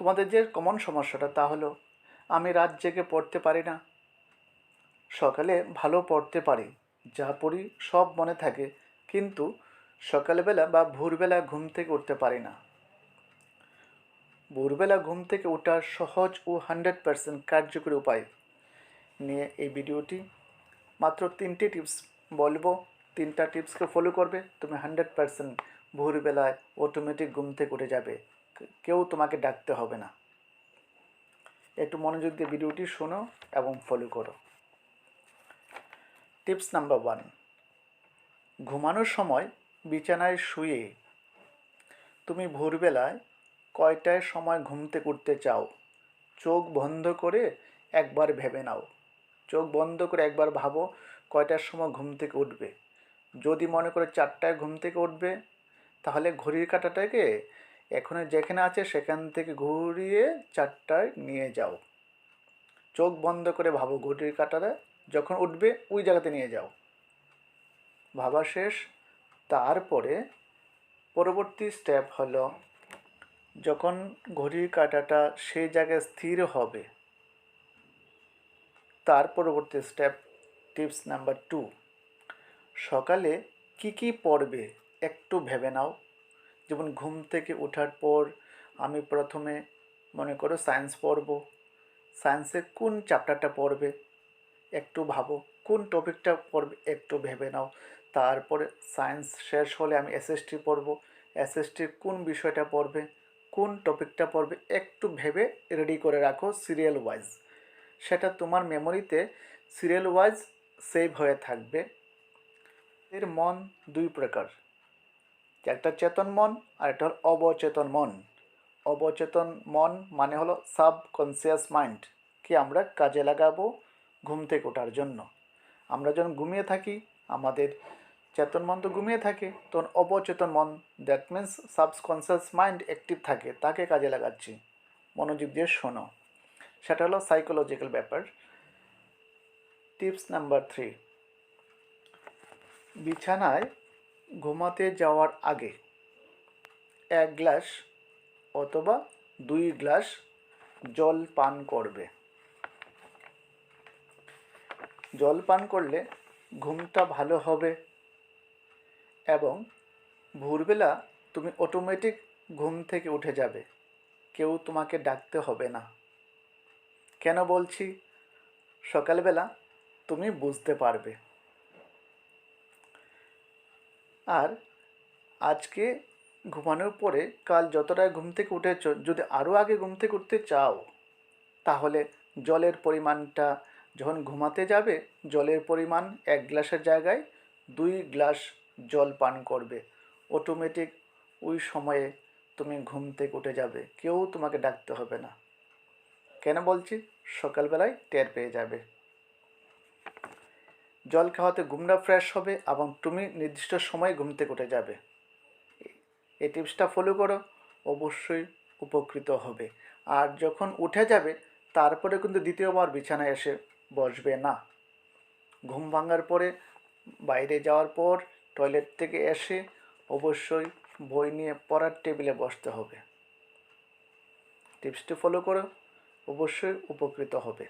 তোমাদের যে কমন সমস্যাটা তা হলো আমি রাত জেগে পড়তে পারি না, সকালে ভালো পড়তে পারি, যা পড়ি সব মনে থাকে, কিন্তু সকালবেলা বা ভোরবেলা ঘুম থেকে উঠতে পারি না। ভোরবেলা ঘুম থেকে ওঠার সহজ ও 100% কার্যকরী উপায় নিয়ে এই ভিডিওটি। মাত্র 3টি টিপস বলবো, 3টা টিপসকে ফলো করবে, তুমি 100% ভোরবেলায় অটোমেটিক ঘুম থেকে উঠে যাবে, কেউ তোমাকে ডাকতে হবে না। একটু মনোযোগ দিয়ে ভিডিওটি শোনো এবং ফলো করো। টিপস নাম্বার 1, ঘুমানোর সময় বিছানায় শুয়ে তুমি ভোরবেলায় কয়টায় সময় ঘুম থেকে উঠতে চাও? চোখ বন্ধ করে একবার ভেবে নাও। চোখ বন্ধ করে একবার ভাবো কয়টার সময় ঘুম থেকে উঠবে। যদি মনে করে 4টায় ঘুম থেকে উঠবে, তাহলে ঘড়ির কাঁটাটাকে এখন যেখানে আছে সেখান থেকে ঘুরিয়ে 4টায় নিয়ে যাও। চোখ বন্ধ করে ভাবো ঘড়ির কাঁটাটা যখন উঠবে ওই জায়গাতে নিয়ে যাও। ভাবা শেষ। তারপরে পরবর্তী স্টেপ হলো, যখন ঘড়ির কাঁটাটা সেই জায়গায় স্থির হবে, তার পরবর্তী স্টেপ টিপস নাম্বার 2, সকালে কি পড়বে একটু ভেবে নাও। যেমন ঘুম থেকে ওঠার পর আমি প্রথমে মনে করো সায়েন্স পড়ব, সায়েন্সের কোন চ্যাপ্টারটা পড়বে একটু ভাবো, কোন টপিকটা পড়বে একটু ভেবে নাও। তারপরে সায়েন্স শেষ হলে আমি এসএসটি পড়ব, এসএসটির কোন বিষয়টা পড়বে, কোন টপিকটা পড়বে একটু ভেবে রেডি করে রাখো সিরিয়াল ওয়াইজ। সেটা তোমার মেমোরিতে সিরিয়াল ওয়াইজ সেভ হয়ে থাকবে। এর মন দুই প্রকার, একটা চেতন মন আর একটা হল অবচেতন মন। অবচেতন মন মানে হলো সাবকনসিয়াস মাইন্ড, কি আমরা কাজে লাগাবো ঘুম থেকে ওঠার জন্য। আমরা যখন ঘুমিয়ে থাকি আমাদের চেতন মন তো ঘুমিয়ে থাকে, তখন অবচেতন মন, that means subconscious mind active থাকে, তাকে কাজে লাগাচ্ছি। মনোযোগ দিয়ে শোনো, সেটা হলো সাইকোলজিক্যাল ব্যাপার। টিপস নাম্বার 3, বিছানায় ঘুমাতে যাওয়ার আগে 1 গ্লাস অথবা 2 গ্লাস জল পান করবে। জল পান করলে ঘুমটা ভালো হবে এবং ভোরবেলা তুমি অটোমেটিক ঘুম থেকে উঠে যাবে, কেউ তোমাকে ডাকতে হবে না। কেন বলছি? সকালবেলা তুমি বুঝতে পারবে। আর আজকে ঘুমানোর পরে কাল যতটায় ঘুম থেকে উঠেছ, যদি আরও আগে ঘুম থেকে উঠতে চাও, তাহলে জলের পরিমাণটা যখন ঘুমাতে যাবে, জলের পরিমাণ 1 গ্লাসের জায়গায় 2 গ্লাস জল পান করবে। অটোমেটিক ওই সময়ে তুমি ঘুম থেকে উঠে যাবে, কেউ তোমাকে ডাকতে হবে না। কেন বলছি? সকালবেলায় টের পেয়ে যাবে। জল খাওয়াতে ঘুমটা ফ্রেশ হবে এবং তুমি নির্দিষ্ট সময়ে ঘুম থেকে উঠে যাবে। এই টিপসটা ফলো করো, অবশ্যই উপকৃত হবে। আর যখন উঠে যাবে তারপরে কিন্তু দ্বিতীয়বার বিছানায় এসে বসবে না। ঘুম ভাঙার পরে বাইরে যাওয়ার পর টয়লেট থেকে এসে অবশ্যই বই নিয়ে পড়ার টেবিলে বসতে হবে। টিপসটি ফলো করো, অবশ্যই উপকৃত হবে।